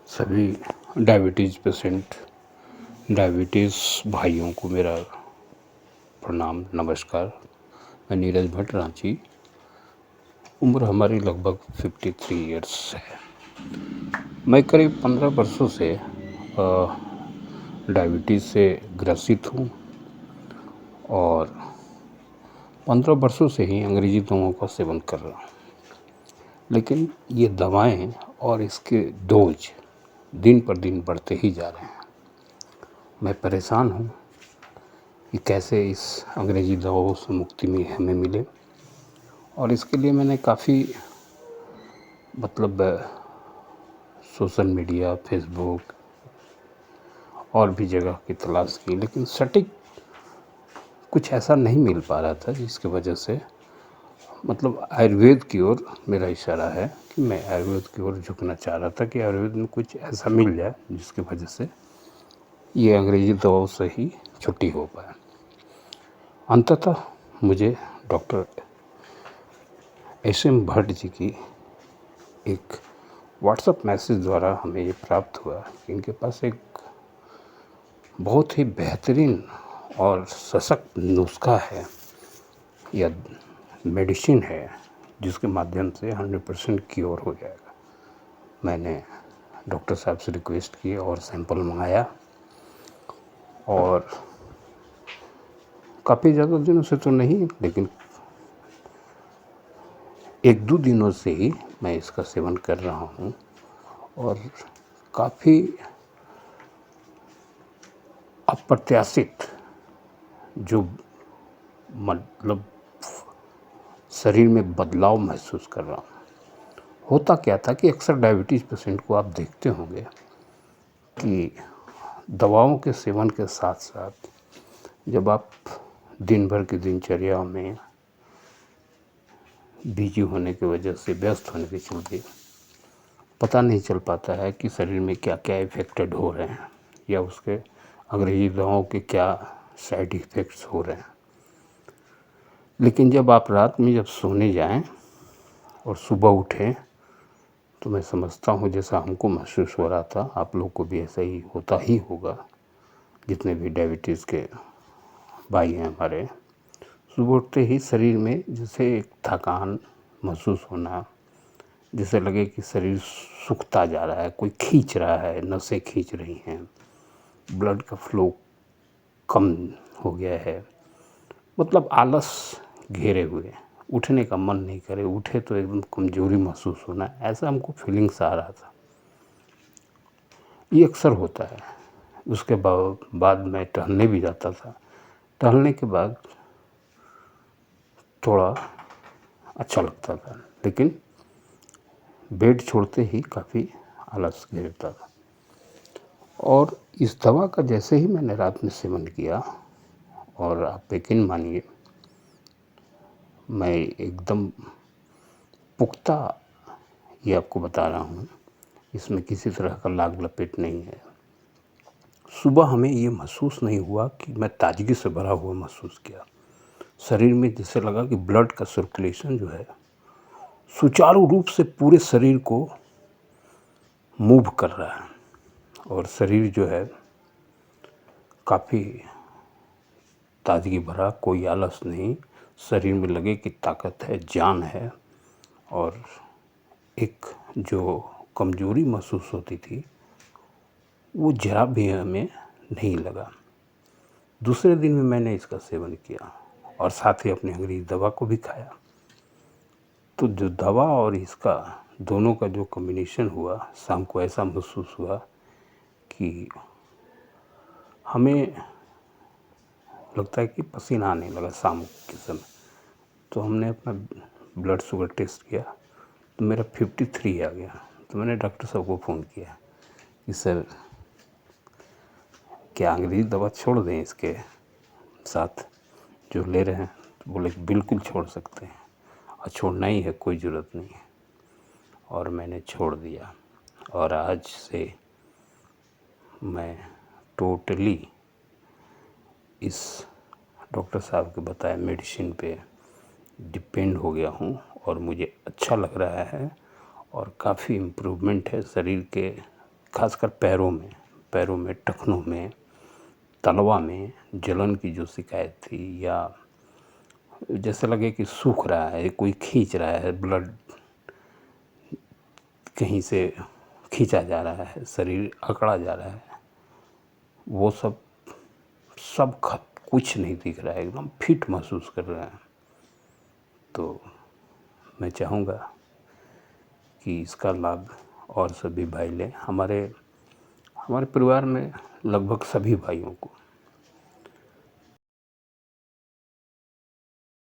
सभी diabetes patient, diabetes भाइयों को मेरा प्रणाम, नमस्कार। मैं नीरज भट्ट, रांची। उम्र हमारी लगभग 53 इयर्स है। मैं करीब 15 वर्षों से डायबिटीज़ से ग्रसित हूँ और 15 वर्षों से ही अंग्रेज़ी दवाओं का सेवन कर रहा हूँ। लेकिन ये दवाएं और इसके डोज दिन पर दिन बढ़ते ही जा रहे हैं। मैं परेशान हूँ कि कैसे इस अंग्रेज़ी दवाओं से मुक्ति में हमें मिले, और इसके लिए मैंने काफ़ी सोशल मीडिया, फेसबुक और भी जगह की तलाश की, लेकिन सटीक कुछ ऐसा नहीं मिल पा रहा था जिसकी वजह से आयुर्वेद की ओर मेरा इशारा है कि मैं आयुर्वेद की ओर झुकना चाह रहा था कि आयुर्वेद में कुछ ऐसा मिल जाए जिसकी वजह से ये अंग्रेज़ी दवाओं से ही छुट्टी हो पाए। अंततः मुझे डॉक्टर एस.एम. भट्ट जी की एक व्हाट्सएप मैसेज द्वारा हमें ये प्राप्त हुआ कि इनके पास एक बहुत ही बेहतरीन और सशक्त नुस्खा है या मेडिसिन है जिसके माध्यम से 100% क्योर हो जाएगा। मैंने डॉक्टर साहब से रिक्वेस्ट की और सैंपल मंगाया, और काफ़ी ज़्यादा दिनों से तो नहीं, लेकिन 1-2 दिनों से ही मैं इसका सेवन कर रहा हूँ और काफ़ी अप्रत्याशित जो शरीर में बदलाव महसूस कर रहा हूँ। होता क्या था कि अक्सर डायबिटीज़ पेशेंट को आप देखते होंगे कि दवाओं के सेवन के साथ साथ जब आप दिन भर की दिनचर्या में बिजी होने की वजह से, व्यस्त होने के चलते पता नहीं चल पाता है कि शरीर में क्या क्या इफ़ेक्टेड हो रहे हैं या उसके अंग्रेज़ी दवाओं के क्या साइड इफ़ेक्ट्स हो रहे हैं। लेकिन जब आप रात में सोने जाएं और सुबह उठें तो मैं समझता हूँ जैसा हमको महसूस हो रहा था, आप लोग को भी ऐसा ही होता ही होगा। जितने भी डायबिटीज़ के भाई हैं हमारे, सुबह उठते ही शरीर में जैसे एक थकान महसूस होना, जैसे लगे कि शरीर सूखता जा रहा है, कोई खींच रहा है, नसें खींच रही हैं, ब्लड का फ्लो कम हो गया है, आलस घेरे हुए, उठने का मन नहीं करे, उठे तो एकदम कमज़ोरी महसूस होना, ऐसा हमको फीलिंग्स आ रहा था। ये अक्सर होता है। उसके बाद मैं टहलने भी जाता था। टहलने के बाद थोड़ा अच्छा लगता था, लेकिन बेड छोड़ते ही काफ़ी आलस घेरता था। और इस दवा का जैसे ही मैंने रात में सेवन किया, और आप यकीन मानिए मैं एकदम पुख्ता ये आपको बता रहा हूँ, इसमें किसी तरह का लाग लपेट नहीं है। सुबह हमें ये महसूस नहीं हुआ कि मैं ताजगी से भरा हुआ महसूस किया। शरीर में जैसे लगा कि ब्लड का सर्कुलेशन जो है सुचारू रूप से पूरे शरीर को मूव कर रहा है, और शरीर जो है काफ़ी ताजगी भरा, कोई आलस नहीं, शरीर में लगे कि ताकत है, जान है, और एक जो कमज़ोरी महसूस होती थी वो ज़रा भी हमें नहीं लगा। दूसरे दिन में मैंने इसका सेवन किया और साथ ही अपनी अंग्रेज़ी दवा को भी खाया। तो जो दवा और इसका दोनों का जो कॉम्बिनेशन हुआ, शाम को ऐसा महसूस हुआ कि हमें लगता है कि पसीना आने लगा शाम के समय। तो हमने अपना ब्लड शुगर टेस्ट किया तो मेरा 53 आ गया। तो मैंने डॉक्टर साहब को फ़ोन किया कि सर क्या अंग्रेज़ी दवा छोड़ दें इसके साथ जो ले रहे हैं? तो बोले बिल्कुल छोड़ सकते हैं, और छोड़ना ही है, कोई ज़रूरत नहीं है। और मैंने छोड़ दिया, और आज से मैं टोटली इस डॉक्टर साहब के बताए मेडिसिन पे डिपेंड हो गया हूँ, और मुझे अच्छा लग रहा है और काफ़ी इम्प्रूवमेंट है शरीर के खासकर पैरों में टखनों में, तलवा में जलन की जो शिकायत थी, या जैसे लगे कि सूख रहा है, कोई खींच रहा है, ब्लड कहीं से खींचा जा रहा है, शरीर अकड़ा जा रहा है, वो सब कुछ नहीं दिख रहा है, एकदम फिट महसूस कर रहे हैं। तो मैं चाहूँगा कि इसका लाभ और सभी भाई लें। हमारे परिवार में लगभग सभी भाइयों को